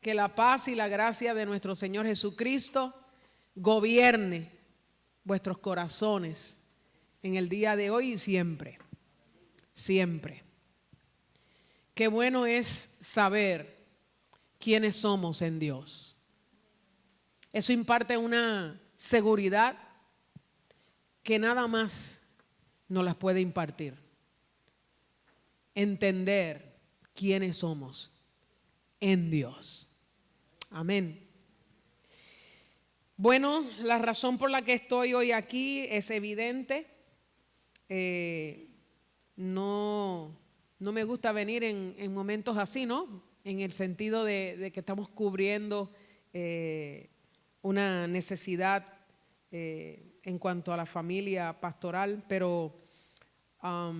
Que la paz y la gracia de nuestro Señor Jesucristo gobierne vuestros corazones en el día de hoy y siempre, siempre. Qué bueno es saber quiénes somos en Dios. Eso imparte una seguridad que nada más nos las puede impartir. Entender quiénes somos en Dios. Amén. Bueno, la razón por la que estoy hoy aquí es evidente. No me gusta venir en momentos así, ¿no? En el sentido de que estamos cubriendo una necesidad en cuanto a la familia pastoral, pero a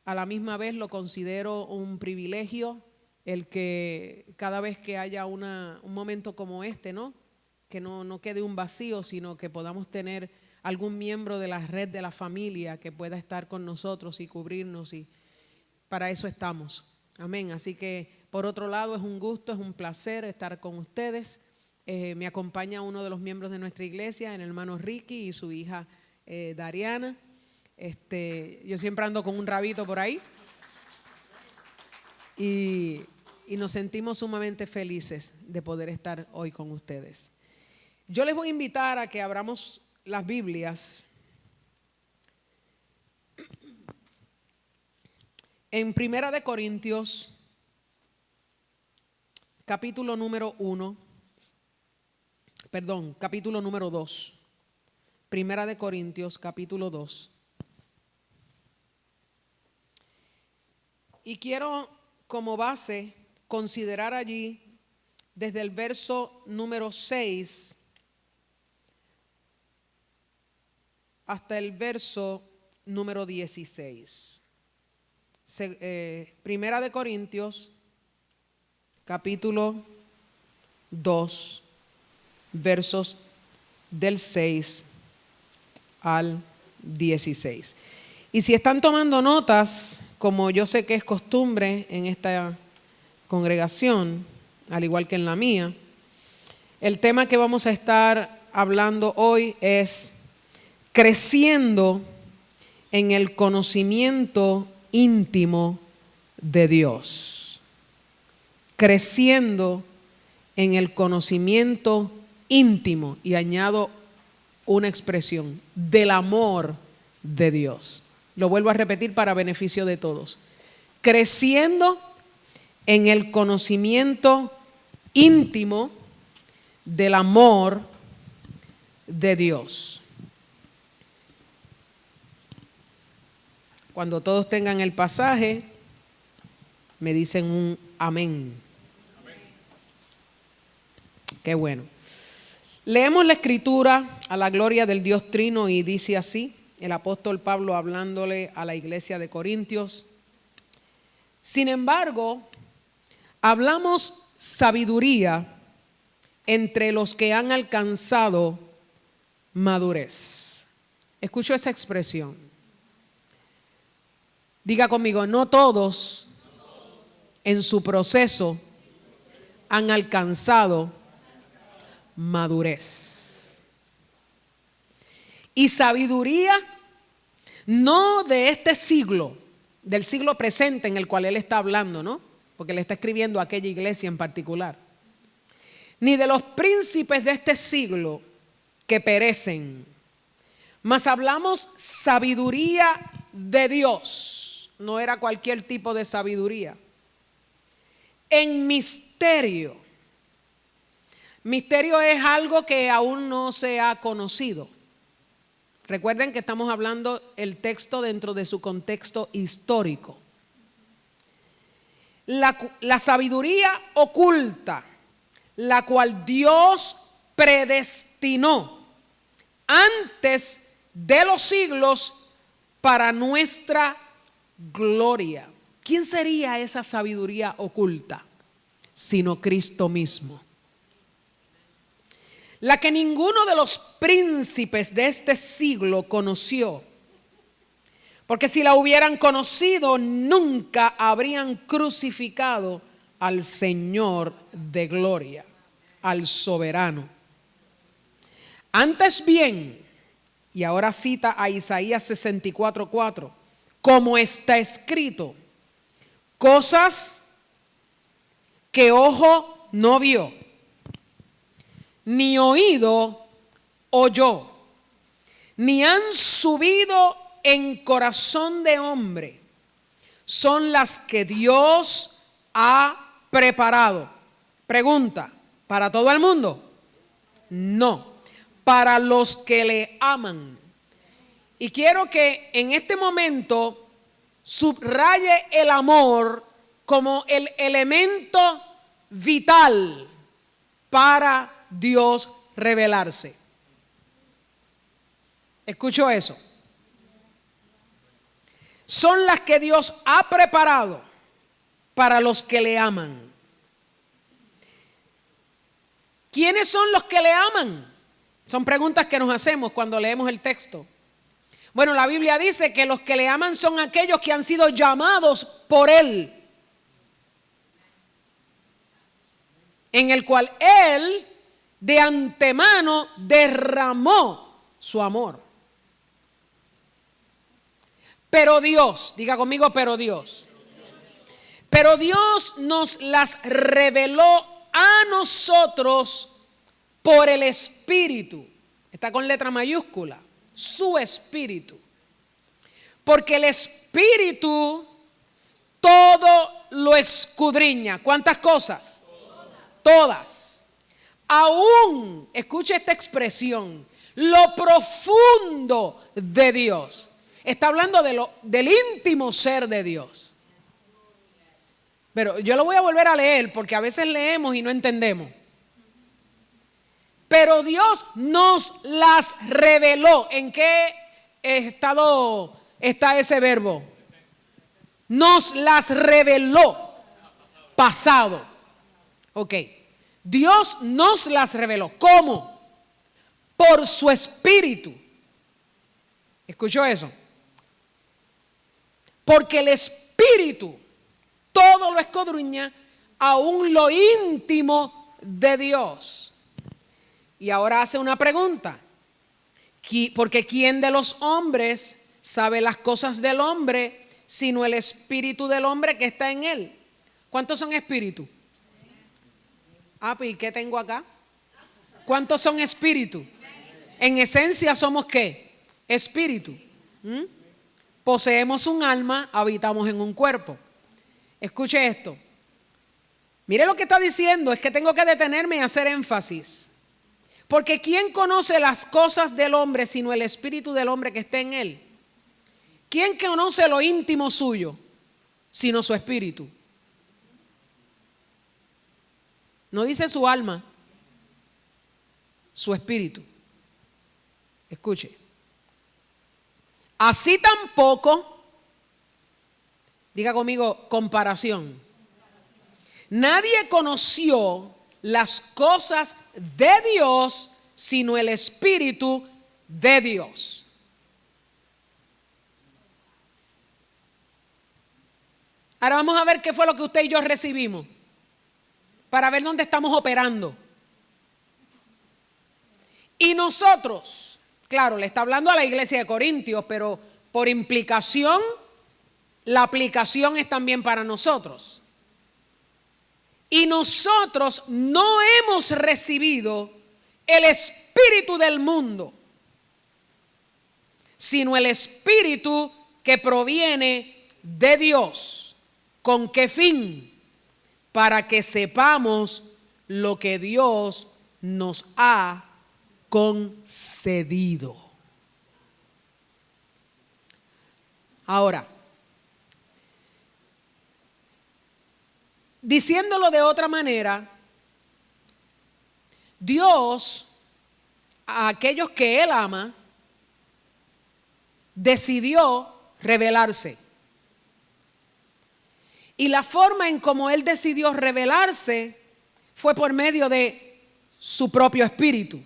la misma vez lo considero un privilegio el que cada vez que haya un momento como este, ¿no? Que no quede un vacío, sino que podamos tener algún miembro de la red de la familia que pueda estar con nosotros y cubrirnos, y para eso estamos. Amén. Así que por otro lado es un gusto, es un placer estar con ustedes. Me acompaña uno de los miembros de nuestra iglesia, el hermano Ricky, y su hija Dariana. Yo siempre ando con un rabito por ahí. Y nos sentimos sumamente felices de poder estar hoy con ustedes. Yo les voy a invitar a que abramos las Biblias en Primera de Corintios, capítulo número 2. Primera de Corintios, capítulo 2. Y quiero como base considerar allí desde el verso número 6 hasta el verso número 16. Primera de Corintios, capítulo 2, versos del 6 al 16. Y si están tomando notas, como yo sé que es costumbre en esta congregación, al igual que en la mía, el tema que vamos a estar hablando hoy es creciendo en el conocimiento íntimo de Dios. Creciendo en el conocimiento íntimo, y añado una expresión, del amor de Dios. Lo vuelvo a repetir para beneficio de todos. Creciendo en el conocimiento íntimo del amor de Dios. Cuando todos tengan el pasaje, me dicen un amén. Qué bueno. Leemos la escritura a la gloria del Dios Trino y dice así, el apóstol Pablo hablándole a la iglesia de Corintios: sin embargo, hablamos sabiduría entre los que han alcanzado madurez. Escucho esa expresión. Diga conmigo, no todos en su proceso han alcanzado madurez. Y sabiduría no de este siglo, del siglo presente en el cual él está hablando, ¿no? Porque le está escribiendo a aquella iglesia en particular. Ni de los príncipes de este siglo que perecen, mas hablamos sabiduría de Dios. No era cualquier tipo de sabiduría. En misterio. Misterio es algo que aún no se ha conocido. Recuerden que estamos hablando el texto dentro de su contexto histórico. La sabiduría oculta, la cual Dios predestinó antes de los siglos para nuestra gloria. ¿Quién sería esa sabiduría oculta? Sino Cristo mismo. La que ninguno de los príncipes de este siglo conoció. Porque si la hubieran conocido, nunca habrían crucificado al Señor de gloria, al soberano. Antes bien, y ahora cita a Isaías 64:4, como está escrito, cosas que ojo no vio, ni oído oyó, ni han subido en corazón de hombre, son las que Dios ha preparado. Pregunta, ¿para todo el mundo? No, para los que le aman. Y quiero que en este momento subraye el amor como el elemento vital para Dios revelarse. ¿Escuchó eso? Son las que Dios ha preparado para los que le aman. ¿Quiénes son los que le aman? Son preguntas que nos hacemos cuando leemos el texto. Bueno, la Biblia dice que los que le aman son aquellos que han sido llamados por Él, en el cual Él de antemano derramó su amor. Pero Dios, diga conmigo, pero Dios nos las reveló a nosotros por el Espíritu. Está con letra mayúscula, su Espíritu. Porque el Espíritu todo lo escudriña. ¿Cuántas cosas? Todas. Aún, escuche esta expresión, lo profundo de Dios. Está hablando del íntimo ser de Dios. Pero yo lo voy a volver a leer porque a veces leemos y no entendemos. Pero Dios nos las reveló. ¿En qué estado está ese verbo? Nos las reveló. Pasado. Ok. Dios nos las reveló. ¿Cómo? Por su Espíritu. ¿Escuchó eso? Porque el Espíritu todo lo escudriña, aún lo íntimo de Dios. Y ahora hace una pregunta. Porque ¿quién de los hombres sabe las cosas del hombre, sino el espíritu del hombre que está en él? ¿Cuántos son espíritus? ¿Y qué tengo acá? ¿Cuántos son espíritus? En esencia somos ¿qué? Espíritu. Poseemos un alma, habitamos en un cuerpo. Escuche esto. Mire lo que está diciendo, es que tengo que detenerme y hacer énfasis. Porque ¿quién conoce las cosas del hombre sino el espíritu del hombre que está en él? ¿Quién conoce lo íntimo suyo sino su espíritu? No dice su alma, su espíritu. Escuche. Así tampoco, diga conmigo, comparación. Nadie conoció las cosas de Dios sino el Espíritu de Dios. Ahora vamos a ver qué fue lo que usted y yo recibimos, para ver dónde estamos operando. Y nosotros, claro, le está hablando a la iglesia de Corintios, pero por implicación, la aplicación es también para nosotros. Y nosotros no hemos recibido el espíritu del mundo, sino el espíritu que proviene de Dios. ¿Con qué fin? Para que sepamos lo que Dios nos ha concedido. Ahora, diciéndolo de otra manera, Dios, a aquellos que Él ama, decidió revelarse. Y la forma en cómo Él decidió revelarse fue por medio de su propio espíritu.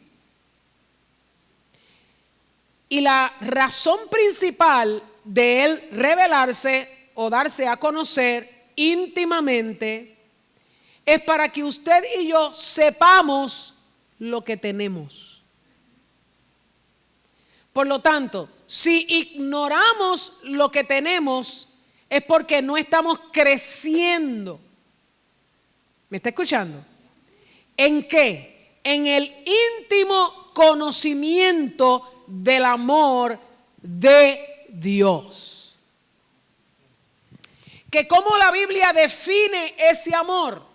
Y la razón principal de Él revelarse o darse a conocer íntimamente es para que usted y yo sepamos lo que tenemos. Por lo tanto, si ignoramos lo que tenemos, es porque no estamos creciendo. ¿Me está escuchando? ¿En qué? En el íntimo conocimiento del amor de Dios. Que como la Biblia define ese amor,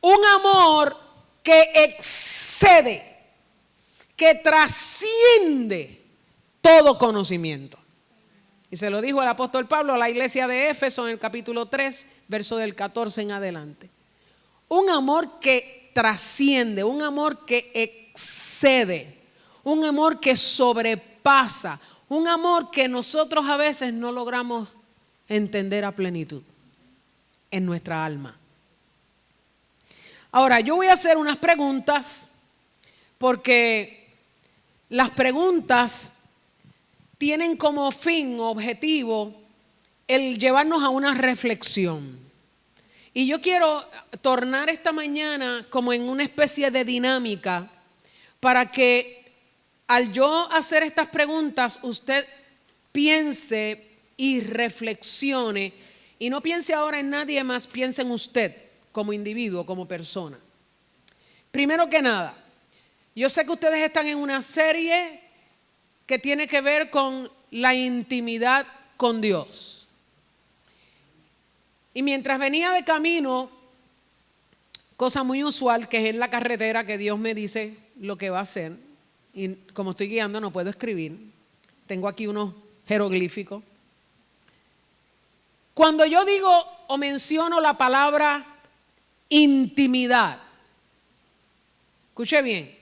un amor que excede, que trasciende todo conocimiento. Y se lo dijo el apóstol Pablo a la iglesia de Éfeso en el capítulo 3, verso del 14 en adelante. Un amor que trasciende, un amor que excede, un amor que sobrepasa, un amor que nosotros a veces no logramos entender a plenitud en nuestra alma. Ahora, yo voy a hacer unas preguntas porque las preguntas tienen como fin, objetivo, el llevarnos a una reflexión. Y yo quiero tornar esta mañana como en una especie de dinámica para que al yo hacer estas preguntas usted piense y reflexione y no piense ahora en nadie más, piense en usted como individuo, como persona. Primero que nada, yo sé que ustedes están en una serie que tiene que ver con la intimidad con Dios. Y mientras venía de camino, cosa muy usual, que es en la carretera que Dios me dice lo que va a hacer, y como estoy guiando no puedo escribir, tengo aquí unos jeroglíficos. Cuando yo digo o menciono la palabra intimidad, escuche bien,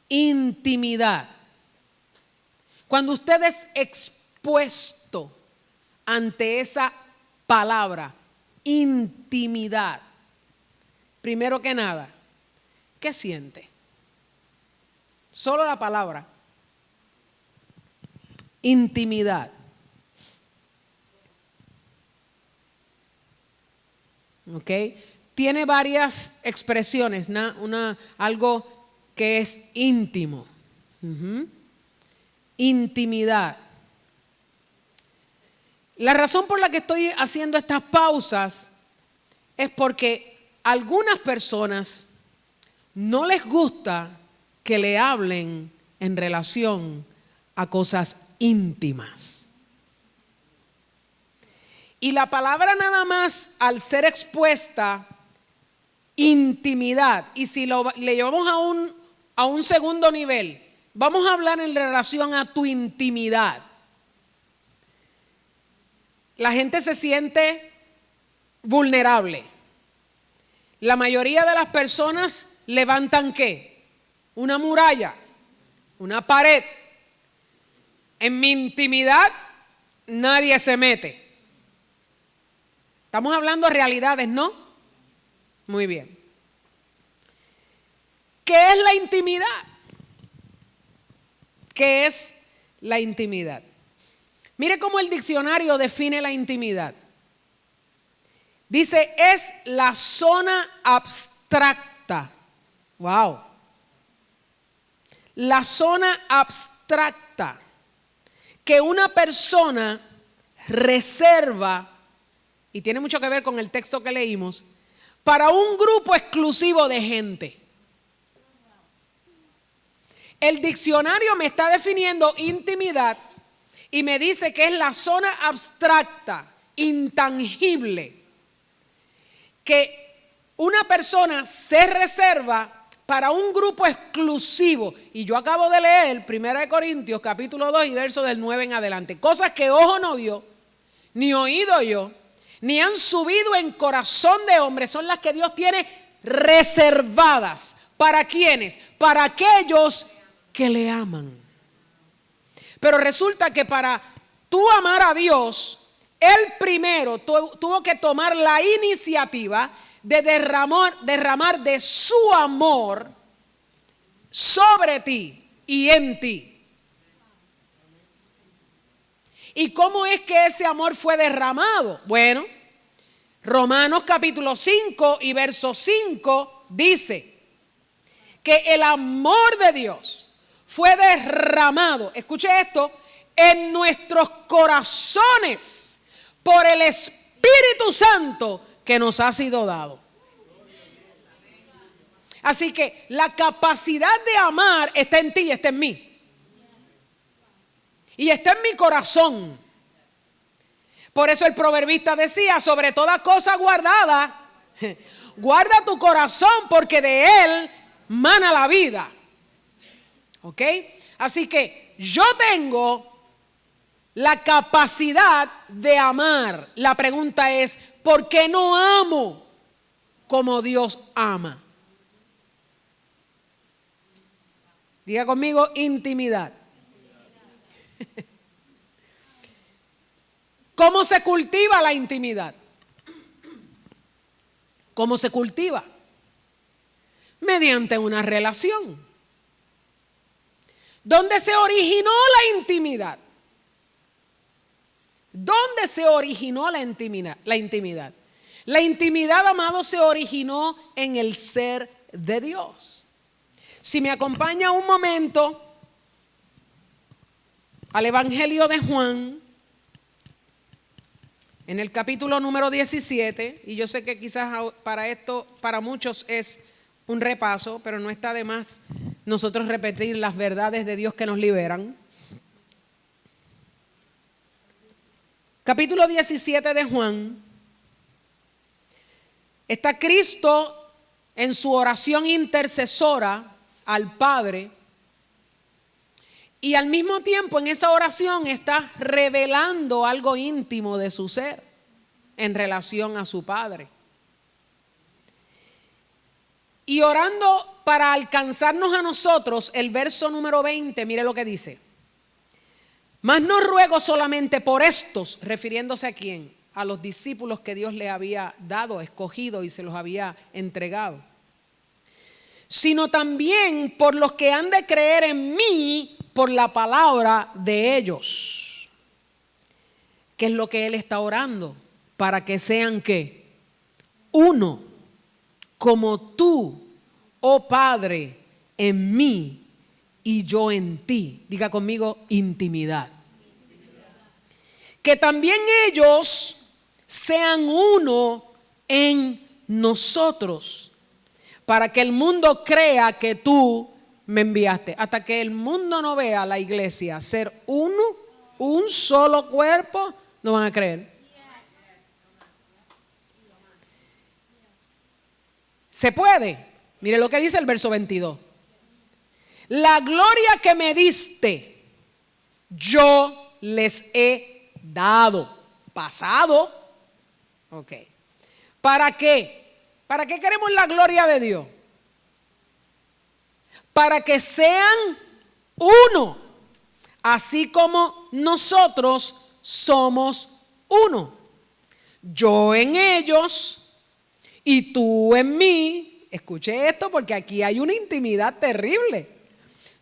intimidad. Cuando usted es expuesto ante esa palabra, intimidad, primero que nada, ¿qué siente? Solo la palabra, intimidad. ¿Ok? Tiene varias expresiones, algo que es íntimo. Intimidad. La razón por la que estoy haciendo estas pausas es porque a algunas personas no les gusta que le hablen en relación a cosas íntimas. Y la palabra nada más al ser expuesta, intimidad, y si le llevamos a un segundo nivel, vamos a hablar en relación a tu intimidad. La gente se siente vulnerable. La mayoría de las personas levantan ¿qué? Una muralla, una pared. En mi intimidad nadie se mete. Estamos hablando de realidades, ¿no? Muy bien. ¿Qué es la intimidad? ¿Qué es la intimidad? Mire cómo el diccionario define la intimidad. Dice, es la zona abstracta. Wow. La zona abstracta que una persona reserva, y tiene mucho que ver con el texto que leímos, para un grupo exclusivo de gente. El diccionario me está definiendo intimidad y me dice que es la zona abstracta, intangible, que una persona se reserva para un grupo exclusivo. Y yo acabo de leer 1 Corintios capítulo 2 y verso del 9 en adelante. Cosas que ojo no vio, ni oído yo, ni han subido en corazón de hombre, son las que Dios tiene reservadas. ¿Para quiénes? Para aquellos que le aman. Pero resulta que para tú amar a Dios, Él primero tuvo que tomar la iniciativa de derramar de su amor sobre ti y en ti. ¿Y cómo es que ese amor fue derramado? Bueno, Romanos capítulo 5 y verso 5 dice que el amor de Dios fue derramado, escuche esto, en nuestros corazones por el Espíritu Santo que nos ha sido dado. Así que la capacidad de amar está en ti y está en mí. Y está en mi corazón. Por eso el proverbista decía, sobre toda cosa guardada, guarda tu corazón porque de él mana la vida. ¿Ok? Así que yo tengo la capacidad de amar. La pregunta es, ¿por qué no amo como Dios ama? Diga conmigo, intimidad. ¿Cómo se cultiva la intimidad? ¿Cómo se cultiva? Mediante una relación. ¿Dónde se originó la intimidad? ¿Dónde se originó la intimidad? La intimidad, amado, se originó en el ser de Dios. Si me acompaña un momento al Evangelio de Juan, en el capítulo número 17, y yo sé que quizás para muchos es un repaso, pero no está de más nosotros repetir las verdades de Dios que nos liberan. Capítulo 17 de Juan, está Cristo en su oración intercesora al Padre, y al mismo tiempo en esa oración está revelando algo íntimo de su ser en relación a su Padre. Y orando para alcanzarnos a nosotros, el verso número 20, mire lo que dice. Mas no ruego solamente por estos, refiriéndose a quién, a los discípulos que Dios le había dado, escogido y se los había entregado, sino también por los que han de creer en mí por la palabra de ellos. ¿Qué es lo que él está orando? Para que sean ¿qué? Uno, como tú, oh Padre, en mí y yo en ti. Diga conmigo, intimidad. Que también ellos sean uno en nosotros, para que el mundo crea que tú me enviaste. Hasta que el mundo no vea a la iglesia ser uno, un solo cuerpo, no van a creer. ¿Se puede? Mire lo que dice el verso 22. La gloria que me diste, yo les he dado. Pasado. Ok. ¿Para qué? ¿Para qué queremos la gloria de Dios? Para que sean uno, así como nosotros somos uno. Yo en ellos y tú en mí. Escuche esto porque aquí hay una intimidad terrible.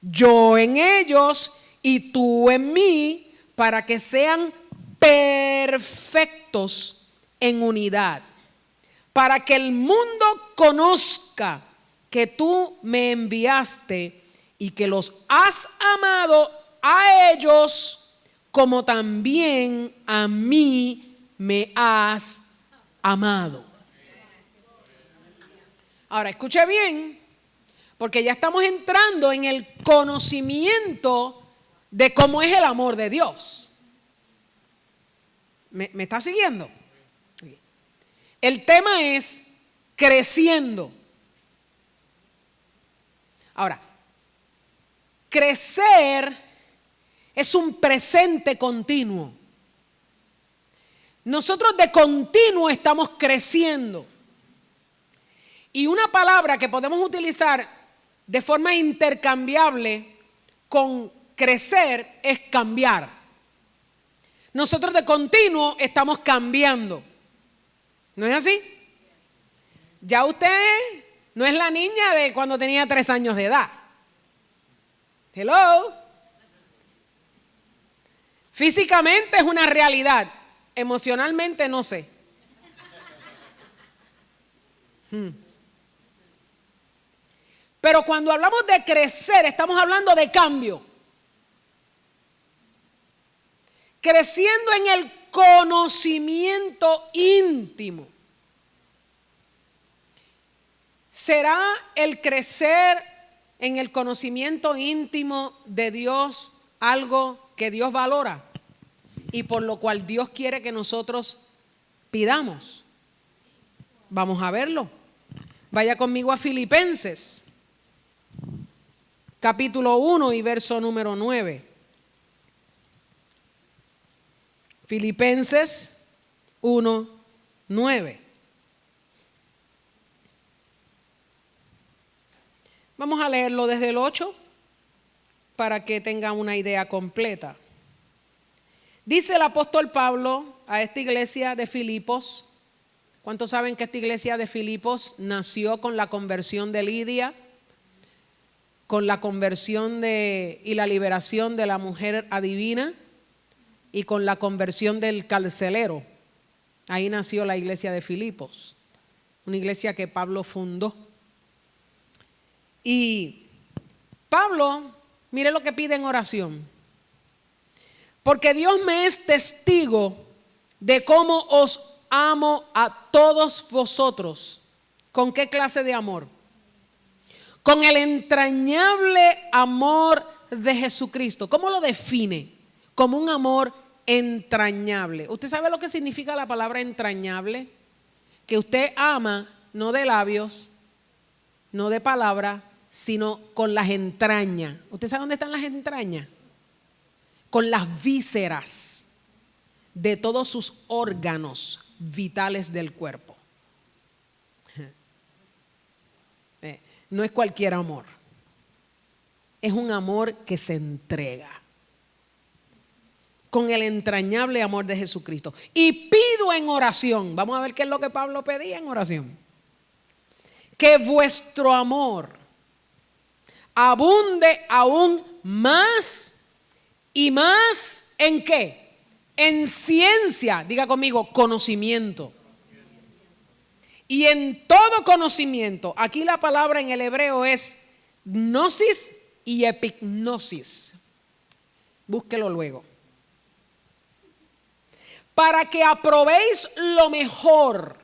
Yo en ellos y tú en mí, para que sean perfectos en unidad. Para que el mundo conozca que tú me enviaste y que los has amado a ellos como también a mí me has amado. Ahora escuche bien, porque ya estamos entrando en el conocimiento de cómo es el amor de Dios. ¿Me está siguiendo? El tema es creciendo. Ahora, crecer es un presente continuo. Nosotros de continuo estamos creciendo. Y una palabra que podemos utilizar de forma intercambiable con crecer es cambiar. Nosotros de continuo estamos cambiando. ¿No es así? Ya usted no es la niña de cuando tenía 3 años de edad. Hello. Físicamente es una realidad. Emocionalmente no sé. Pero cuando hablamos de crecer, estamos hablando de cambio. Creciendo en el conocimiento íntimo. ¿Será el crecer en el conocimiento íntimo de Dios algo que Dios valora y por lo cual Dios quiere que nosotros pidamos? Vamos a verlo. Vaya conmigo a Filipenses, capítulo 1 y verso número 9. Filipenses 1, 9. Vamos a leerlo desde el 8 para que tengan una idea completa. Dice el apóstol Pablo a esta iglesia de Filipos. ¿Cuántos saben que esta iglesia de Filipos nació con la conversión de Lidia, con la conversión y la liberación de la mujer adivina y con la conversión del carcelero? Ahí nació la iglesia de Filipos, una iglesia que Pablo fundó. Y Pablo, mire lo que pide en oración: porque Dios me es testigo de cómo os amo a todos vosotros. ¿Con qué clase de amor? Con el entrañable amor de Jesucristo. ¿Cómo lo define? Como un amor entrañable. ¿Usted sabe lo que significa la palabra entrañable? Que usted ama no de labios, no de palabra, sino con las entrañas. ¿Usted sabe dónde están las entrañas? Con las vísceras de todos sus órganos vitales del cuerpo. No es cualquier amor. Es un amor que se entrega. Con el entrañable amor de Jesucristo. Y pido en oración. Vamos a ver qué es lo que Pablo pedía en oración. Que vuestro amor abunde aún más y más. ¿En qué? En ciencia. Diga conmigo, conocimiento. Y en todo conocimiento. Aquí la palabra en el hebreo es gnosis y epignosis. Búsquelo luego. Para que aprobéis lo mejor,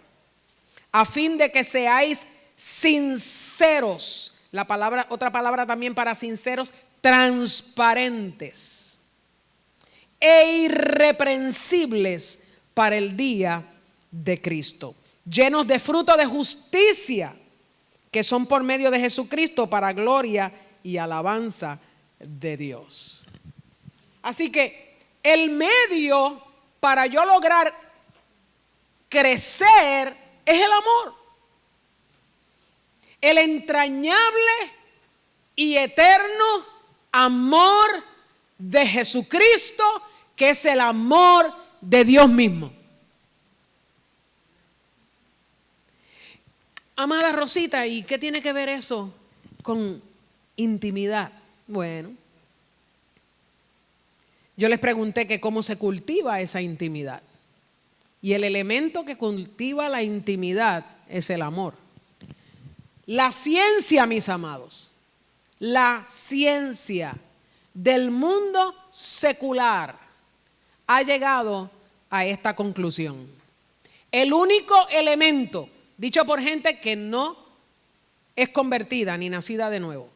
a fin de que seáis sinceros. La palabra, otra palabra también para sinceros, transparentes e irreprensibles para el día de Cristo, llenos de fruto de justicia, que son por medio de Jesucristo para gloria y alabanza de Dios. Así que el medio para yo lograr crecer es el amor. El entrañable y eterno amor de Jesucristo, que es el amor de Dios mismo. Amada Rosita, ¿y qué tiene que ver eso con intimidad? Bueno, yo les pregunté que cómo se cultiva esa intimidad. Y el elemento que cultiva la intimidad es el amor. La ciencia, mis amados, la ciencia del mundo secular ha llegado a esta conclusión. El único elemento, dicho por gente que no es convertida ni nacida de nuevo,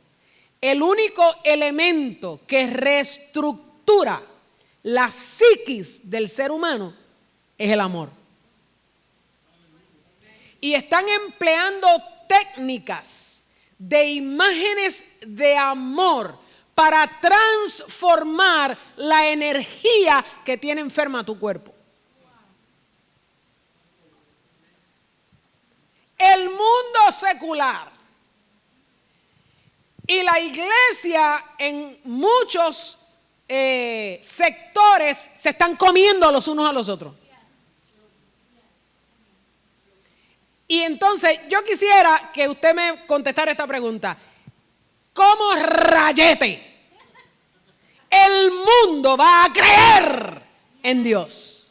el único elemento que reestructura la psiquis del ser humano es el amor. Y están empleando técnicas de imágenes de amor para transformar la energía que tiene enferma tu cuerpo. El mundo secular y la iglesia en muchos sectores se están comiendo los unos a los otros. Y entonces yo quisiera que usted me contestara esta pregunta: ¿cómo rayete el mundo va a creer en Dios?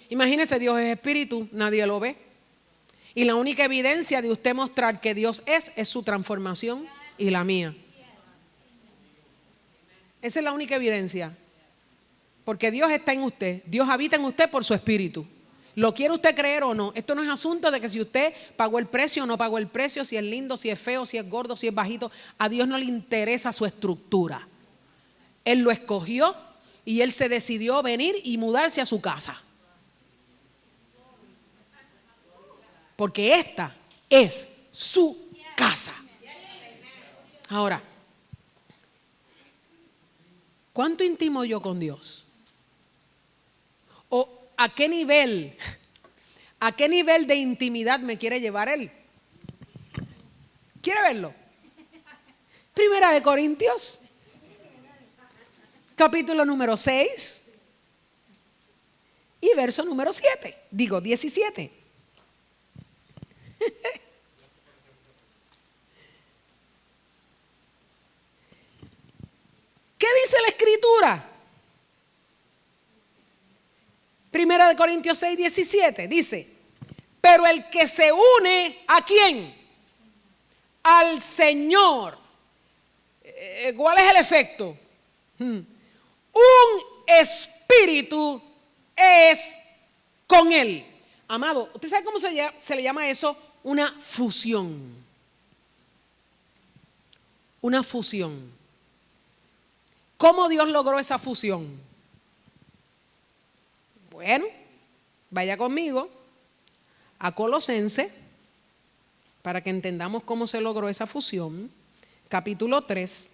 Imagínese, Dios es espíritu, nadie lo ve. Y la única evidencia de usted mostrar que Dios es su transformación y la mía. Esa es la única evidencia. Porque Dios está en usted. Dios habita en usted por su espíritu. ¿Lo quiere usted creer o no? Esto no es asunto de que si usted pagó el precio o no pagó el precio, si es lindo, si es feo, si es gordo, si es bajito. A Dios no le interesa su estructura. Él lo escogió y Él se decidió venir y mudarse a su casa. Porque esta es su casa. Ahora, ¿cuánto intimo yo con Dios? ¿O a qué nivel de intimidad me quiere llevar Él? ¿Quiere verlo? Primera de Corintios, capítulo número 6 y verso número 17. ¿Qué dice la Escritura? Primera de Corintios 6, 17 dice: pero el que se une, ¿a quién? Al Señor. ¿Cuál es el efecto? Un espíritu es con Él. Amado, ¿usted sabe cómo se le llama eso? Una fusión. Una fusión. ¿Cómo Dios logró esa fusión? Bueno, vaya conmigo a Colosenses para que entendamos cómo se logró esa fusión. Capítulo 3.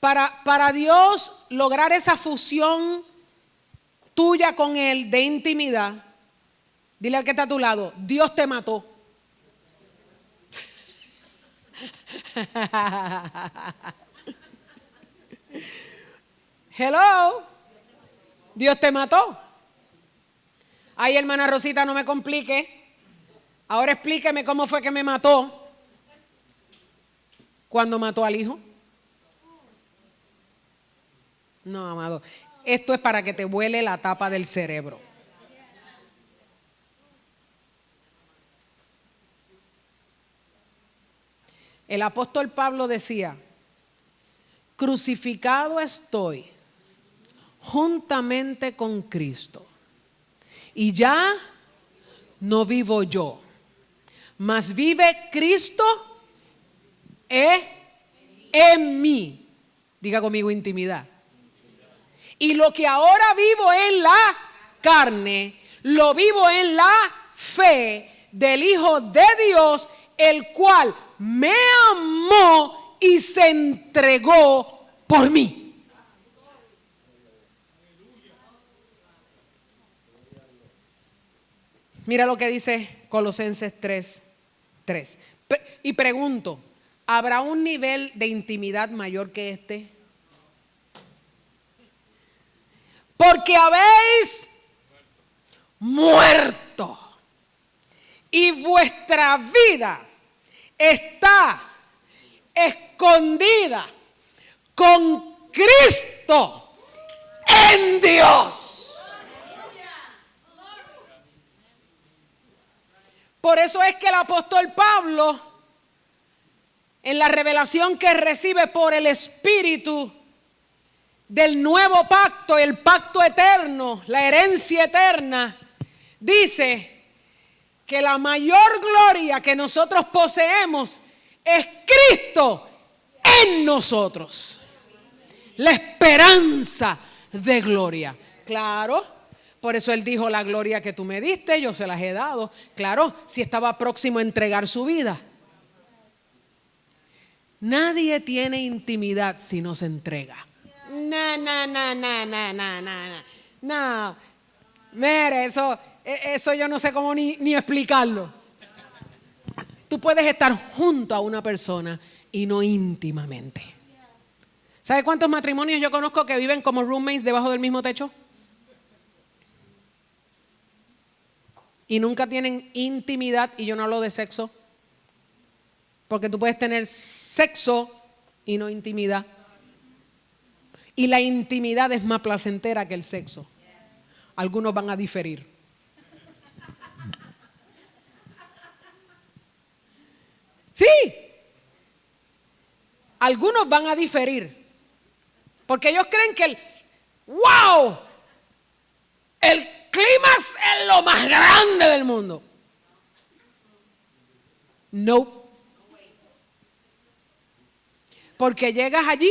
Para Dios lograr esa fusión tuya con Él de intimidad, dile al que está a tu lado: Dios te mató. Hello, Dios te mató. Ay, hermana Rosita, no me complique. Ahora explíqueme cómo fue que me mató. ¿Cuándo mató al hijo? No, amado, esto es para que te vuele la tapa del cerebro. El apóstol Pablo decía: crucificado estoy juntamente con Cristo, y ya no vivo yo, mas vive Cristo en mí. Diga conmigo: intimidad. Y lo que ahora vivo en la carne, lo vivo en la fe del Hijo de Dios, el cual me amó y se entregó por mí. Mira lo que dice Colosenses 3:3. Y pregunto: ¿habrá un nivel de intimidad mayor que este? Porque habéis muerto y vuestra vida está escondida con Cristo en Dios. Por eso es que el apóstol Pablo, en la revelación que recibe por el Espíritu del nuevo pacto, el pacto eterno, la herencia eterna, dice que la mayor gloria que nosotros poseemos es Cristo en nosotros. La esperanza de gloria. Claro, por eso Él dijo: la gloria que tú me diste, yo se las he dado. Claro, si estaba próximo a entregar su vida. Nadie tiene intimidad si no se entrega. No. Mire, eso yo no sé cómo ni explicarlo. Tú puedes estar junto a una persona y no íntimamente. ¿Sabe cuántos matrimonios yo conozco que viven como roommates debajo del mismo techo? Y nunca tienen intimidad, y yo no hablo de sexo. Porque tú puedes tener sexo y no intimidad. Y la intimidad es más placentera que el sexo. Algunos van a diferir. algunos van a diferir, porque ellos creen que ¡wow! El clímax es lo más grande del mundo. No. Porque llegas allí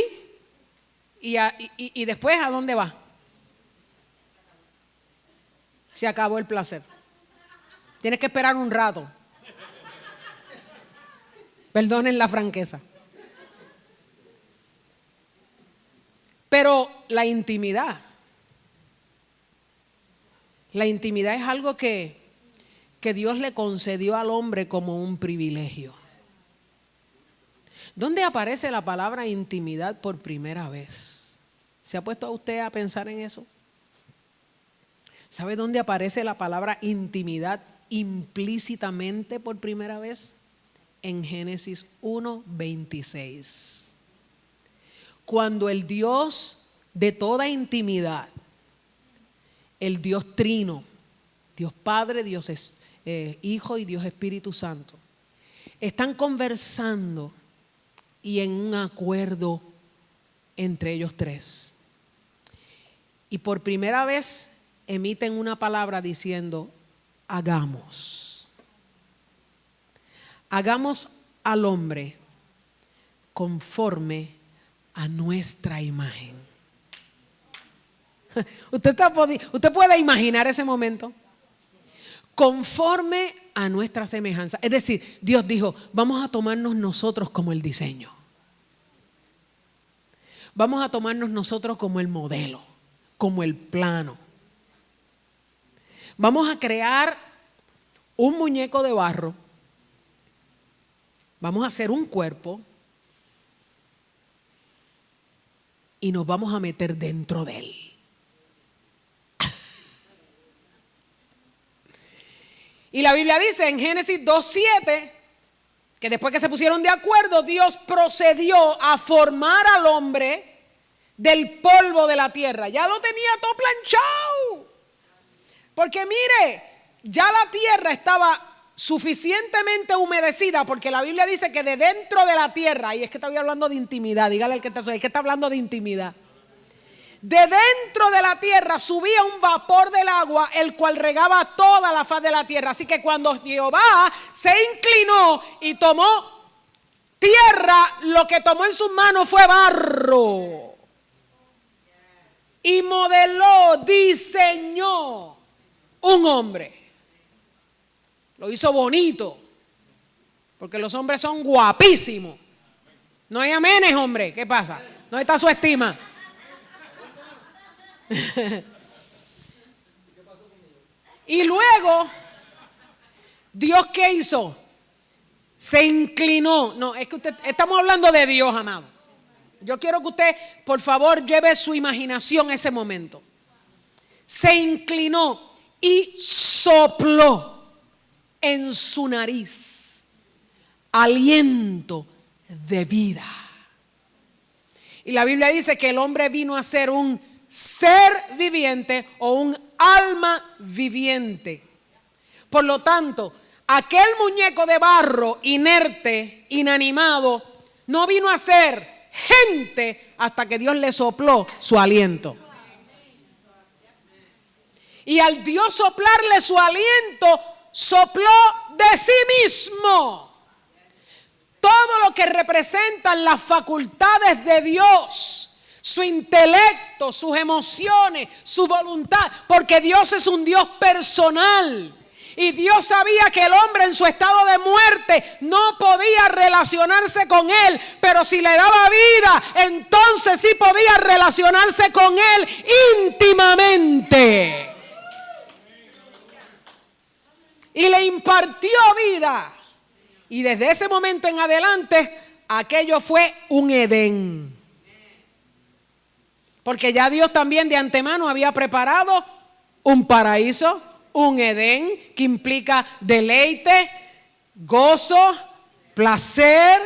y después ¿a dónde vas? Se acabó el placer. Tienes que esperar un rato. Perdonen la franqueza. Pero la intimidad es algo que Dios le concedió al hombre como un privilegio. ¿Dónde aparece la palabra intimidad por primera vez? ¿Se ha puesto usted a pensar en eso? ¿Sabe dónde aparece la palabra intimidad implícitamente por primera vez? En Génesis 1:26. Cuando el Dios de toda intimidad, el Dios trino, Dios Padre, Dios Hijo y Dios Espíritu Santo, están conversando y en un acuerdo entre ellos tres. Y por primera vez emiten una palabra diciendo: hagamos al hombre conforme a nuestra imagen. Usted puede imaginar ese momento. Conforme a nuestra semejanza. Es decir, Dios dijo: vamos a tomarnos nosotros como el diseño. Vamos a tomarnos nosotros como el modelo, como el plano. Vamos a crear un muñeco de barro. Vamos a hacer un cuerpo y nos vamos a meter dentro de él. Y la Biblia dice en Génesis 2:7 que después que se pusieron de acuerdo, Dios procedió a formar al hombre del polvo de la tierra. Ya lo tenía todo planchado. Porque mire, ya la tierra estaba suficientemente humedecida, porque la Biblia dice que de dentro de la tierra, y es que estoy hablando de intimidad, dígale al que está, es que está hablando de intimidad. De dentro de la tierra subía un vapor del agua, el cual regaba toda la faz de la tierra. Así que cuando Jehová se inclinó y tomó tierra, lo que tomó en sus manos fue barro. Y modeló, diseñó un hombre. Lo hizo bonito, porque los hombres son guapísimos. No hay amenes, hombre. ¿Qué pasa? ¿Dónde está su estima? Y luego, ¿Dios qué hizo? Se inclinó. No, es que estamos hablando de Dios, amado. Yo quiero que usted, por favor, lleve su imaginación a ese momento. Se inclinó y sopló en su nariz aliento de vida. Y la Biblia dice que el hombre vino a ser un ser viviente o un alma viviente. Por lo tanto, aquel muñeco de barro inerte, inanimado, no vino a ser gente hasta que Dios le sopló su aliento. Y al Dios soplarle su aliento, sopló de sí mismo todo lo que representan las facultades de Dios. Su intelecto, sus emociones, su voluntad, porque Dios es un Dios personal. Y Dios sabía que el hombre en su estado de muerte no podía relacionarse con él, pero si le daba vida, entonces sí podía relacionarse con él íntimamente. Y le impartió vida. Y desde ese momento en adelante, aquello fue un Edén. Porque ya Dios también de antemano había preparado un paraíso, un Edén, que implica deleite, gozo, placer.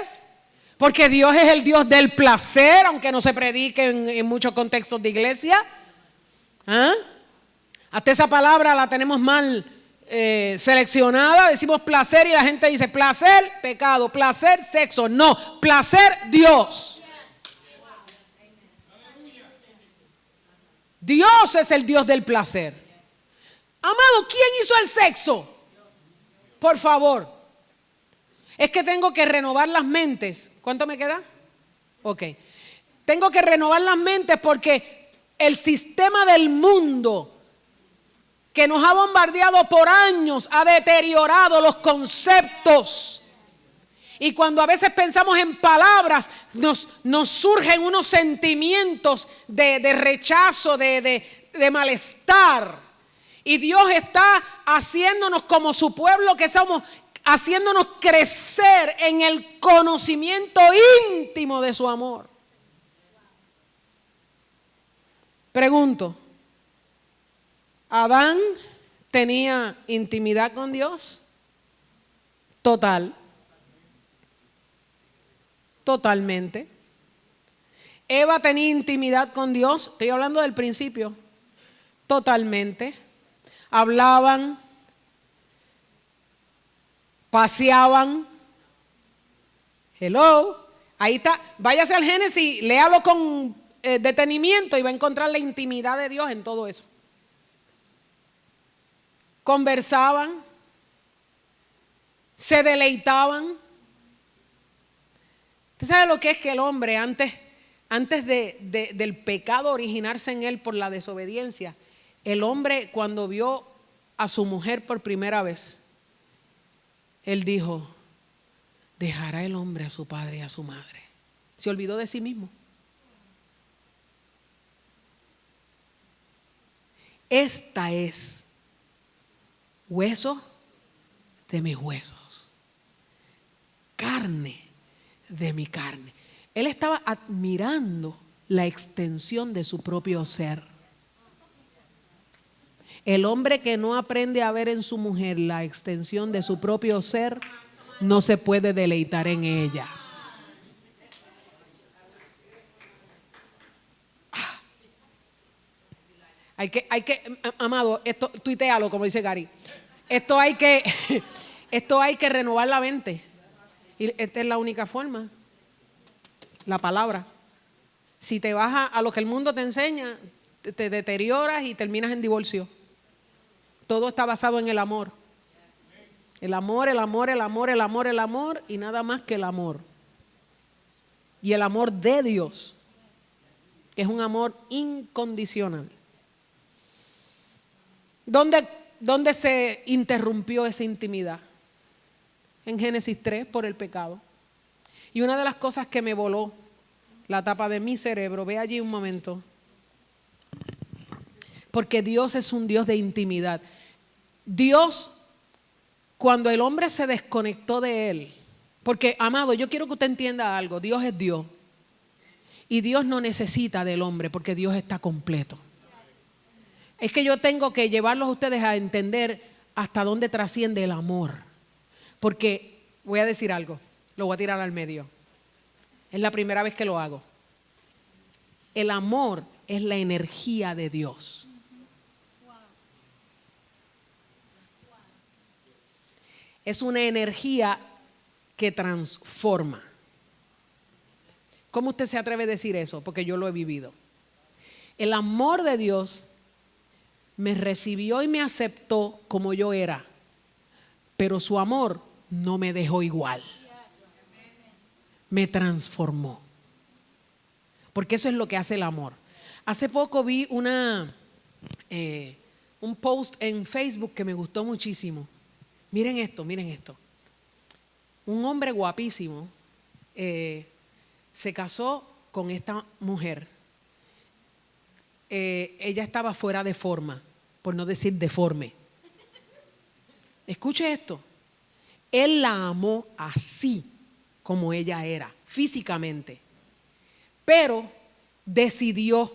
Porque Dios es el Dios del placer, aunque no se predique en muchos contextos de iglesia. Hasta esa palabra la tenemos mal seleccionada. Decimos placer y la gente dice placer, pecado, placer, sexo. No, placer, Dios. Dios es el Dios del placer. Amado, ¿quién hizo el sexo? Por favor. Es que tengo que renovar las mentes. ¿Cuánto me queda? Ok. Tengo que renovar las mentes porque el sistema del mundo que nos ha bombardeado por años ha deteriorado los conceptos. Y cuando a veces pensamos en palabras, nos surgen unos sentimientos de rechazo, de malestar. Y Dios está haciéndonos como su pueblo que somos, haciéndonos crecer en el conocimiento íntimo de su amor. Pregunto, ¿Adán tenía intimidad con Dios? Totalmente. ¿Eva tenía intimidad con Dios? Estoy hablando del principio. Totalmente. Hablaban, paseaban. Hello. Ahí está. Váyase al Génesis, léalo con detenimiento y va a encontrar la intimidad de Dios en todo eso. Conversaban, se deleitaban. ¿Usted sabe lo que es que el hombre antes del pecado originarse en él por la desobediencia, el hombre cuando vio a su mujer por primera vez, él dijo, dejará el hombre a su padre y a su madre? Se olvidó de sí mismo. Esta es hueso de mis huesos, carne de mi carne. Él estaba admirando la extensión de su propio ser. El hombre que no aprende a ver en su mujer la extensión de su propio ser, no se puede deleitar en ella. Hay que, amado, esto, tuitealo como dice Gary. Esto hay que renovar la mente. Y esta es la única forma. La palabra. Si te vas a lo que el mundo te enseña, te deterioras y terminas en divorcio. Todo está basado en el amor. El amor, el amor, el amor, el amor, el amor y nada más que el amor. Y el amor de Dios es un amor incondicional. ¿Dónde se interrumpió esa intimidad? En Génesis 3 por el pecado. Y una de las cosas que me voló la tapa de mi cerebro, ve allí un momento, porque Dios es un Dios de intimidad. Dios, cuando el hombre se desconectó de él, porque amado, yo quiero que usted entienda algo, Dios es Dios y Dios no necesita del hombre porque Dios está completo. Es que yo tengo que llevarlos a ustedes a entender hasta dónde trasciende el amor. Porque voy a decir algo, lo voy a tirar al medio. Es la primera vez que lo hago. El amor es la energía de Dios. Es una energía que transforma. ¿Cómo usted se atreve a decir eso? Porque yo lo he vivido. El amor de Dios me recibió y me aceptó como yo era, pero su amor no me dejó igual. Me transformó. Porque eso es lo que hace el amor. Hace poco vi un post en Facebook que me gustó muchísimo. Miren esto, miren esto. Un hombre guapísimo se casó con esta mujer. Ella estaba fuera de forma, por no decir deforme. Escuche esto. Él la amó así como ella era, físicamente. Pero decidió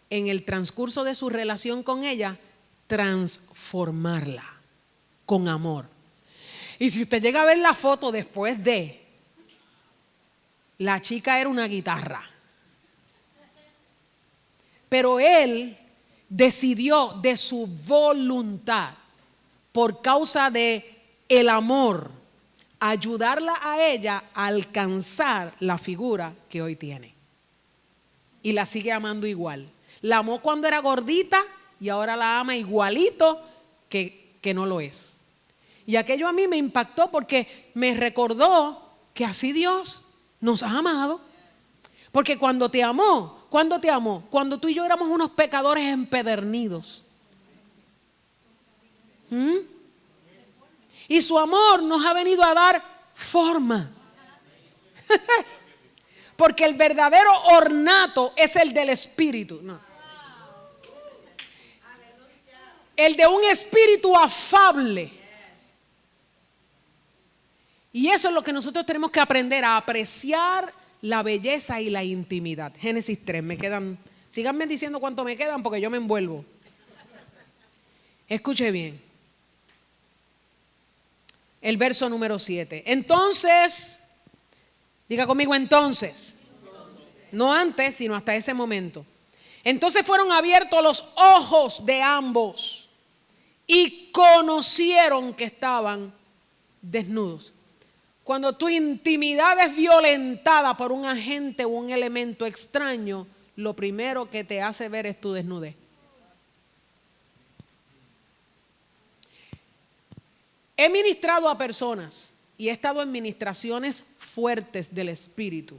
en el transcurso de su relación con ella transformarla con amor. Y si usted llega a ver la foto después de, la chica era una guitarra. Pero él decidió de su voluntad, por causa de el amor, ayudarla a ella a alcanzar la figura que hoy tiene. Y la sigue amando igual. La amó cuando era gordita y ahora la ama igualito que no lo es. Y aquello a mí me impactó porque me recordó que así Dios nos ha amado. Porque cuando te amó, ¿cuándo te amó? Cuando tú y yo éramos unos pecadores empedernidos. Y su amor nos ha venido a dar forma. Porque el verdadero ornato es el del espíritu. No. El de un espíritu afable. Y eso es lo que nosotros tenemos que aprender, a apreciar la belleza y la intimidad. Génesis 3, me quedan, síganme diciendo cuánto me quedan porque yo me envuelvo. Escuche bien. El verso número 7. Entonces, diga conmigo entonces. No antes, sino hasta ese momento. Entonces fueron abiertos los ojos de ambos y conocieron que estaban desnudos. Cuando tu intimidad es violentada por un agente o un elemento extraño, lo primero que te hace ver es tu desnudez. He ministrado a personas y he estado en ministraciones fuertes del espíritu,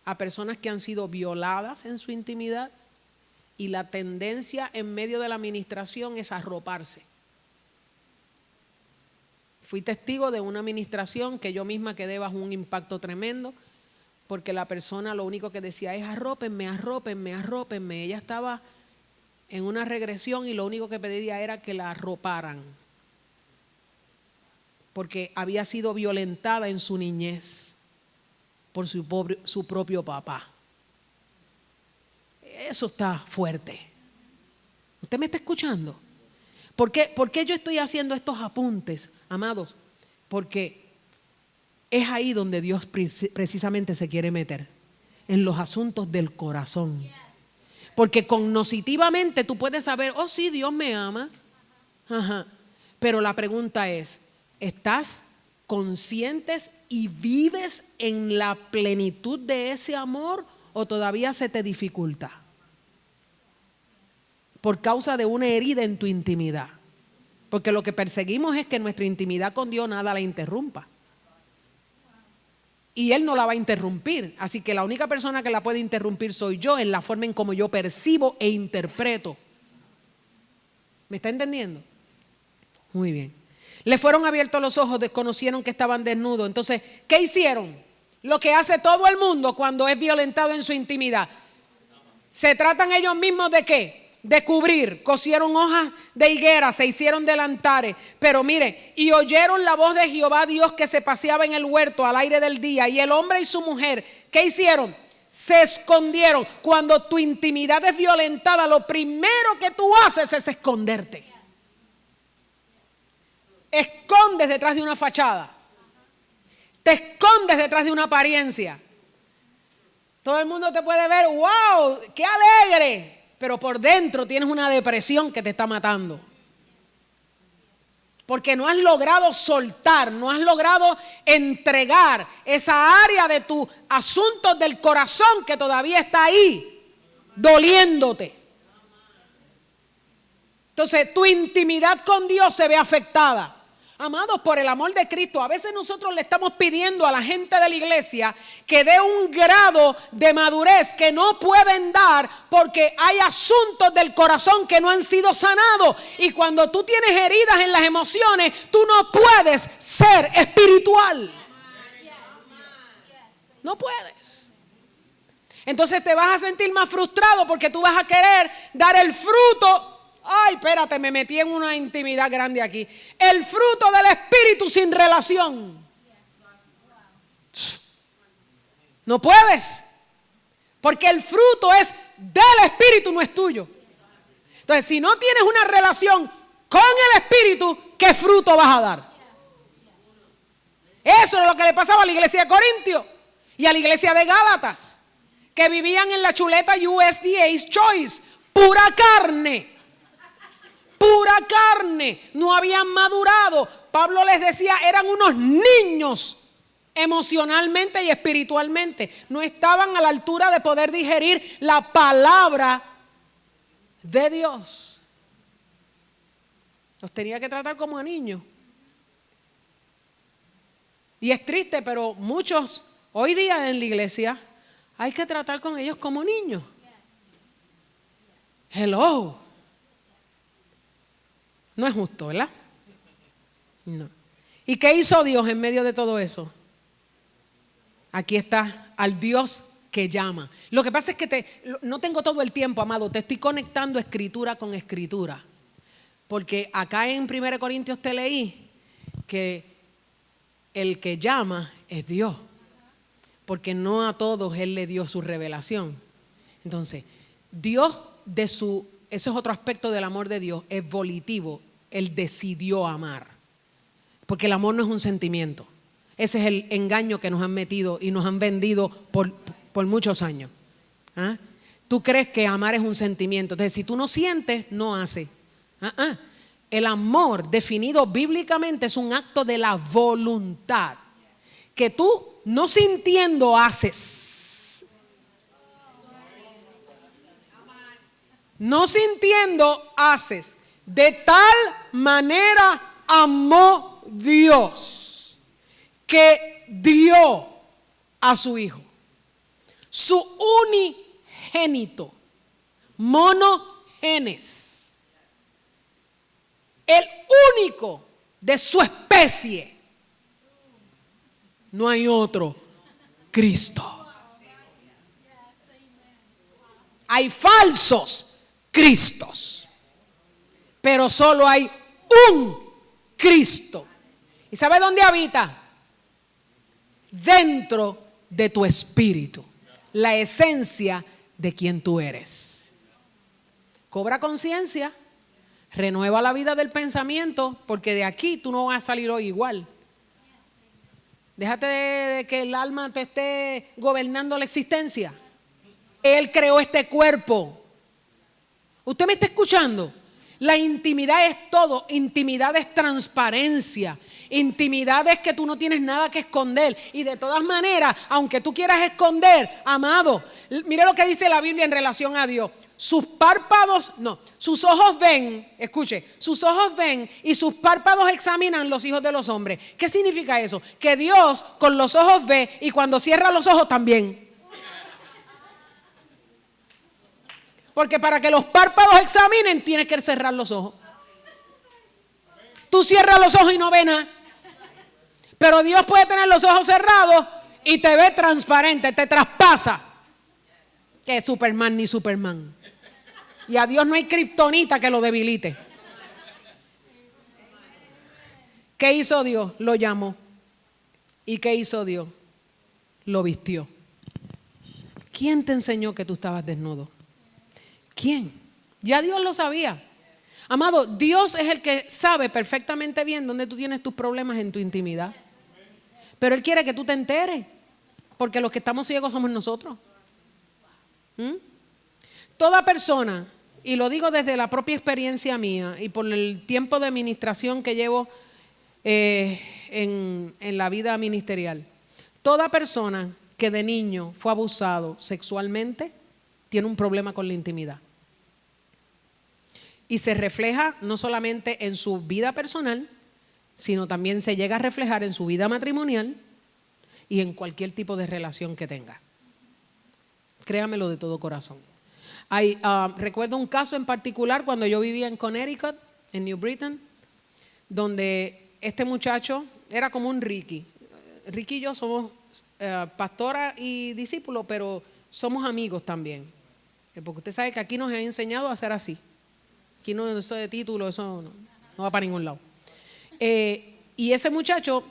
a personas que han sido violadas en su intimidad, y la tendencia en medio de la ministración es arroparse. Fui testigo de una ministración que yo misma quedé bajo un impacto tremendo, porque la persona lo único que decía es arrópenme, arrópenme, arrópenme. Ella estaba en una regresión y lo único que pedía era que la arroparan, porque había sido violentada en su niñez por su propio papá. Eso está fuerte. ¿Usted me está escuchando? ¿Por qué yo estoy haciendo estos apuntes, amados? Porque es ahí donde Dios precisamente se quiere meter, en los asuntos del corazón. Porque cognitivamente tú puedes saber, oh sí, Dios me ama. Ajá. Pero la pregunta es, ¿estás conscientes y vives en la plenitud de ese amor o todavía se te dificulta? Por causa de una herida en tu intimidad. Porque lo que perseguimos es que nuestra intimidad con Dios nada la interrumpa. Y Él no la va a interrumpir. Así que la única persona que la puede interrumpir soy yo, en la forma en como yo percibo e interpreto. ¿Me está entendiendo? Muy bien. Le fueron abiertos los ojos, desconocieron que estaban desnudos. Entonces, ¿qué hicieron? Lo que hace todo el mundo cuando es violentado en su intimidad. ¿Se tratan ellos mismos de qué? De cubrir. Cosieron hojas de higuera, se hicieron delantares. Pero mire, y oyeron la voz de Jehová Dios que se paseaba en el huerto al aire del día. Y el hombre y su mujer, ¿qué hicieron? Se escondieron. Cuando tu intimidad es violentada, lo primero que tú haces es esconderte. Escondes detrás de una fachada. Te escondes detrás de una apariencia. Todo el mundo te puede ver, wow, qué alegre. Pero por dentro tienes una depresión que te está matando. Porque no has logrado soltar, no has logrado entregar esa área de tu asunto del corazón que todavía está ahí, doliéndote. Entonces tu intimidad con Dios se ve afectada. Amados, por el amor de Cristo, a veces nosotros le estamos pidiendo a la gente de la iglesia que dé un grado de madurez que no pueden dar porque hay asuntos del corazón que no han sido sanados. Y cuando tú tienes heridas en las emociones, tú no puedes ser espiritual. No puedes. Entonces te vas a sentir más frustrado porque tú vas a querer dar el fruto. Ay, espérate, me metí en una intimidad grande aquí. El fruto del espíritu sin relación. No puedes. Porque el fruto es del espíritu, no es tuyo. Entonces, si no tienes una relación con el espíritu, ¿qué fruto vas a dar? Eso es lo que le pasaba a la iglesia de Corintios y a la iglesia de Gálatas, que vivían en la chuleta USDA's Choice, pura carne. Pura carne, no habían madurado. Pablo les decía, eran unos niños emocionalmente y espiritualmente. No estaban a la altura de poder digerir la palabra de Dios. Los tenía que tratar como a niños. Y es triste, pero muchos hoy día en la iglesia hay que tratar con ellos como niños. Hello. No es justo, ¿verdad? No. ¿Y qué hizo Dios en medio de todo eso? Aquí está, al Dios que llama. Lo que pasa es que no tengo todo el tiempo, amado. Te estoy conectando escritura con escritura. Porque acá en 1 Corintios te leí que el que llama es Dios. Porque no a todos Él le dio su revelación. Entonces, Dios eso es otro aspecto del amor de Dios, es volitivo. Él decidió amar. Porque el amor no es un sentimiento. Ese es el engaño que nos han metido y nos han vendido por muchos años. ¿Ah? Tú crees que amar es un sentimiento. Entonces, si tú no sientes, no haces. El amor definido bíblicamente es un acto de la voluntad. Que tú no sintiendo haces. No sintiendo haces. De tal manera amó Dios que dio a su Hijo, su unigénito, monogenes, el único de su especie. No hay otro Cristo. Hay falsos Cristos, pero solo hay un Cristo. ¿Y sabe dónde habita? Dentro de tu espíritu, la esencia de quien tú eres. Cobra conciencia, renueva la vida del pensamiento, porque de aquí tú no vas a salir hoy igual. Déjate de que el alma te esté gobernando la existencia. Él creó este cuerpo. ¿Usted me está escuchando? La intimidad es todo. Intimidad es transparencia. Intimidad es que tú no tienes nada que esconder. Y de todas maneras, aunque tú quieras esconder, amado, mire lo que dice la Biblia en relación a Dios. Sus ojos ven, escuche, sus ojos ven y sus párpados examinan los hijos de los hombres. ¿Qué significa eso? Que Dios con los ojos ve y cuando cierra los ojos también. Porque para que los párpados examinen, tienes que cerrar los ojos. Tú cierras los ojos y no ves nada. Pero Dios puede tener los ojos cerrados y te ve transparente, te traspasa. Que es Superman ni Superman. Y a Dios no hay kriptonita que lo debilite. ¿Qué hizo Dios? Lo llamó. ¿Y qué hizo Dios? Lo vistió. ¿Quién te enseñó que tú estabas desnudo? ¿Quién? Ya Dios lo sabía. Amado, Dios es el que sabe perfectamente bien dónde tú tienes tus problemas en tu intimidad. Pero Él quiere que tú te enteres, porque los que estamos ciegos somos nosotros. Toda persona, y lo digo desde la propia experiencia mía y por el tiempo de administración que llevo en la vida ministerial, toda persona que de niño fue abusado sexualmente tiene un problema con la intimidad. Y se refleja no solamente en su vida personal, sino también se llega a reflejar en su vida matrimonial y en cualquier tipo de relación que tenga. Créamelo de todo corazón. Recuerdo un caso en particular cuando yo vivía en Connecticut, en New Britain, donde este muchacho era como un Ricky. Ricky y yo somos pastora y discípulo, pero somos amigos también. Porque usted sabe que aquí nos han enseñado a ser así. Aquí no, eso de título, eso no va para ningún lado. Y ese muchacho,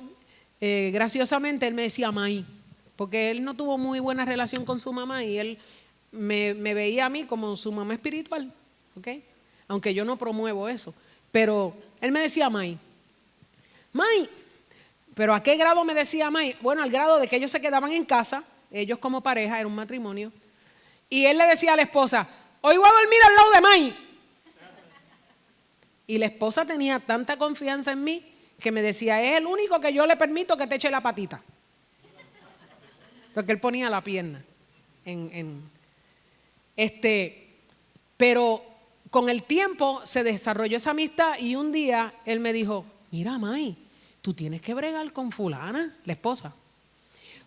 graciosamente, él me decía May, porque él no tuvo muy buena relación con su mamá y él me veía a mí como su mamá espiritual, ¿ok? Aunque yo no promuevo eso, pero él me decía May, pero ¿a qué grado me decía May? Bueno, al grado de que ellos se quedaban en casa, ellos como pareja, era un matrimonio, y él le decía a la esposa, hoy voy a dormir al lado de May. Y la esposa tenía tanta confianza en mí que me decía, es el único que yo le permito que te eche la patita. Porque él ponía la pierna. Pero con el tiempo se desarrolló esa amistad y un día él me dijo, mira, May, tú tienes que bregar con fulana, la esposa,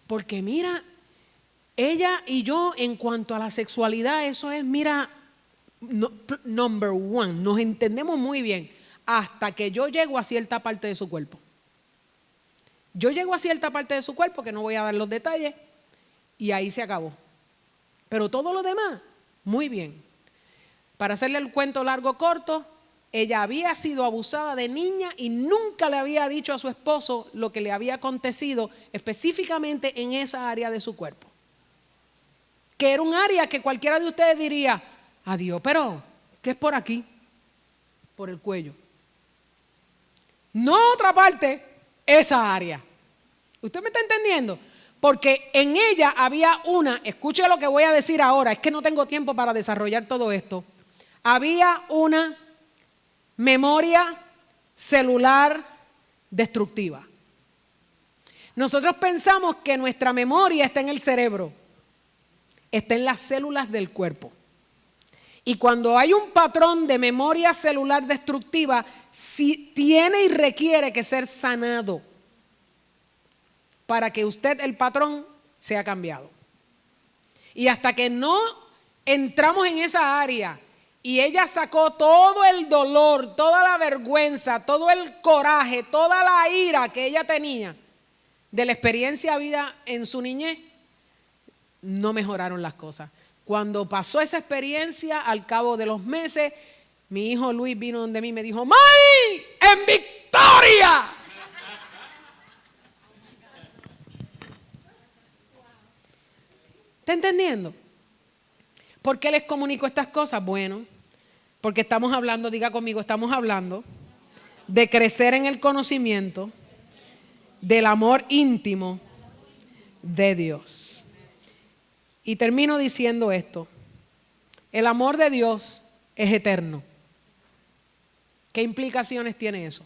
porque mira, ella y yo en cuanto a la sexualidad, eso es, mira, number one, nos entendemos muy bien hasta que yo llego a cierta parte de su cuerpo. Yo llego a cierta parte de su cuerpo, que no voy a dar los detalles, y ahí se acabó. Pero todo lo demás, muy bien. Para hacerle el cuento largo corto, ella había sido abusada de niña y nunca le había dicho a su esposo lo que le había acontecido específicamente en esa área de su cuerpo. Que era un área que cualquiera de ustedes diría, adiós, pero ¿qué es por aquí? Por el cuello. No otra parte, esa área. ¿Usted me está entendiendo? Porque en ella había escuche lo que voy a decir ahora, es que no tengo tiempo para desarrollar todo esto. Había una memoria celular destructiva. Nosotros pensamos que nuestra memoria está en el cerebro, está en las células del cuerpo. Y cuando hay un patrón de memoria celular destructiva, sí tiene y requiere que ser sanado para que usted, el patrón, sea cambiado. Y hasta que no entramos en esa área y ella sacó todo el dolor, toda la vergüenza, todo el coraje, toda la ira que ella tenía de la experiencia vida en su niñez, no mejoraron las cosas. Cuando pasó esa experiencia, al cabo de los meses, mi hijo Luis vino donde mí y me dijo, ¡May, en victoria! ¿Está entendiendo? ¿Por qué les comunico estas cosas? Bueno, porque estamos hablando, diga conmigo, estamos hablando de crecer en el conocimiento del amor íntimo de Dios. Y termino diciendo esto, el amor de Dios es eterno. ¿Qué implicaciones tiene eso?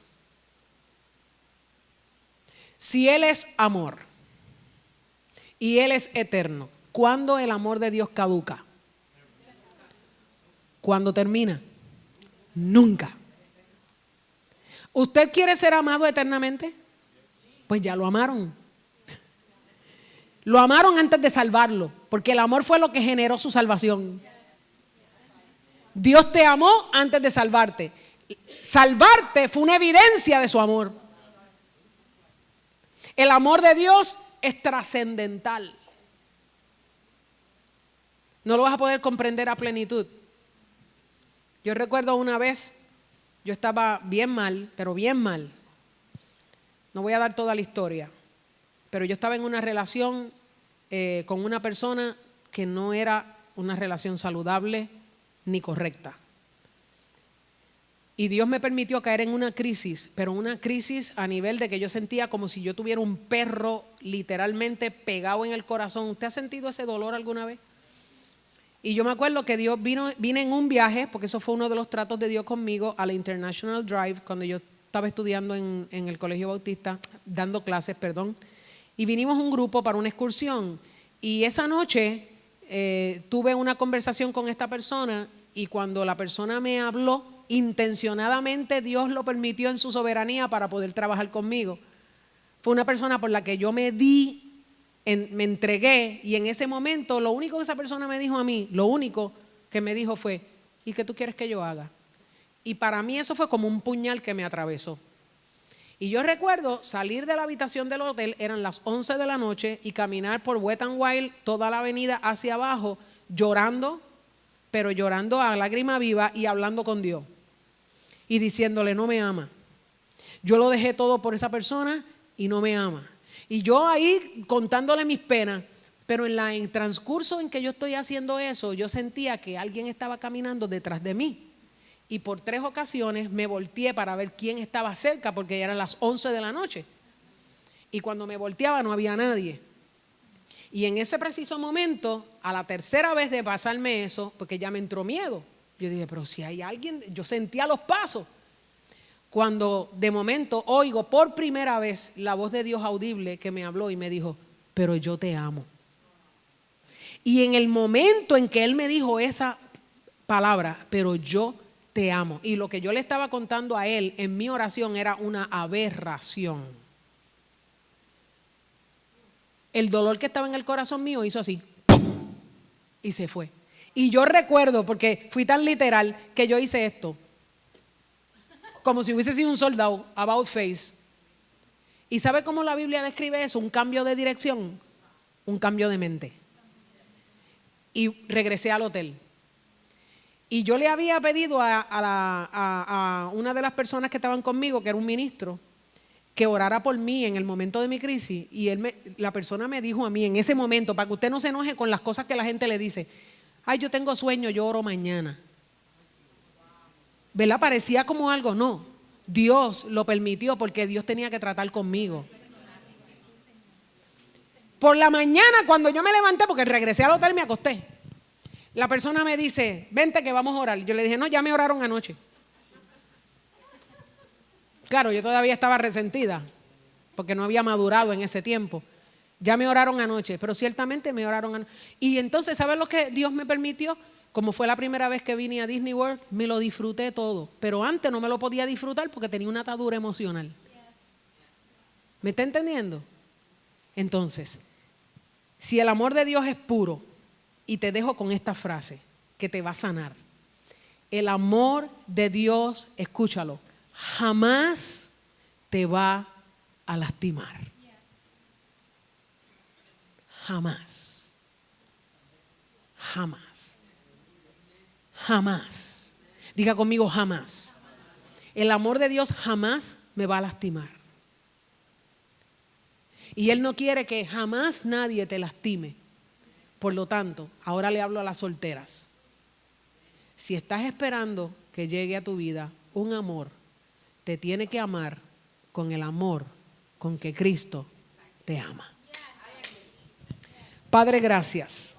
Si Él es amor y Él es eterno, ¿cuándo el amor de Dios caduca? ¿Cuándo termina? Nunca. ¿Usted quiere ser amado eternamente? Pues ya lo amaron. Lo amaron antes de salvarlo, porque el amor fue lo que generó su salvación. Dios te amó antes de salvarte. Salvarte fue una evidencia de su amor. El amor de Dios es trascendental. No lo vas a poder comprender a plenitud. Yo recuerdo una vez, yo estaba bien mal, pero bien mal. No voy a dar toda la historia, pero yo estaba en una relación con una persona que no era una relación saludable ni correcta. Y Dios me permitió caer en una crisis, pero una crisis a nivel de que yo sentía como si yo tuviera un perro literalmente pegado en el corazón. ¿Usted ha sentido ese dolor alguna vez? Y yo me acuerdo que Dios vine en un viaje, porque eso fue uno de los tratos de Dios conmigo, a la International Drive, cuando yo estaba estudiando en el Colegio Bautista, dando clases, y vinimos un grupo para una excursión. Y esa noche tuve una conversación con esta persona, y cuando la persona me habló, intencionadamente Dios lo permitió en su soberanía para poder trabajar conmigo. Fue una persona por la que yo me entregué, y en ese momento lo único que esa persona me dijo a mí, lo único que me dijo fue, ¿y qué tú quieres que yo haga? Y para mí eso fue como un puñal que me atravesó. Y yo recuerdo salir de la habitación del hotel, eran las 11 de la noche, y caminar por Wet n Wild, toda la avenida hacia abajo, llorando, pero llorando a lágrima viva y hablando con Dios. Y diciéndole, no me ama. Yo lo dejé todo por esa persona y no me ama. Y yo ahí contándole mis penas, pero en el transcurso en que yo estoy haciendo eso, yo sentía que alguien estaba caminando detrás de mí. Y por 3 ocasiones me volteé para ver quién estaba cerca, porque ya eran las 11 de la noche. Y cuando me volteaba no había nadie. Y en ese preciso momento, a la tercera vez de pasarme eso, porque ya me entró miedo, yo dije, pero si hay alguien, yo sentía los pasos. Cuando de momento oigo por primera vez la voz de Dios audible que me habló y me dijo, pero yo te amo. Y en el momento en que Él me dijo esa palabra, pero yo te amo. Y lo que yo le estaba contando a él en mi oración era una aberración. El dolor que estaba en el corazón mío hizo así y se fue. Y yo recuerdo, porque fui tan literal, que yo hice esto, como si hubiese sido un soldado, about face. ¿Y sabe cómo la Biblia describe eso? Un cambio de dirección, un cambio de mente. Y regresé al hotel. Y yo le había pedido a una de las personas que estaban conmigo, que era un ministro, que orara por mí en el momento de mi crisis. Y la persona me dijo a mí en ese momento, para que usted no se enoje con las cosas que la gente le dice: ay, yo tengo sueño, yo oro mañana. ¿Verdad? Parecía como algo, no. Dios lo permitió porque Dios tenía que tratar conmigo. Por la mañana, cuando yo me levanté, porque regresé al hotel y me acosté, la persona me dice: vente que vamos a orar. Yo le dije: no, ya me oraron anoche. Claro, yo todavía estaba resentida porque no había madurado en ese tiempo. Ya me oraron anoche, pero ciertamente me oraron anoche. Y entonces, ¿sabes lo que Dios me permitió? Como fue la primera vez que vine a Disney World, me lo disfruté todo. Pero antes no me lo podía disfrutar porque tenía una atadura emocional. ¿Me está entendiendo? Entonces, si el amor de Dios es puro, y te dejo con esta frase que te va a sanar. El amor de Dios, escúchalo, jamás te va a lastimar. Jamás. Jamás. Jamás. Diga conmigo: jamás. El amor de Dios jamás me va a lastimar. Y Él no quiere que jamás nadie te lastime. Por lo tanto, ahora le hablo a las solteras. Si estás esperando que llegue a tu vida un amor, te tiene que amar con el amor con que Cristo te ama. Padre, gracias.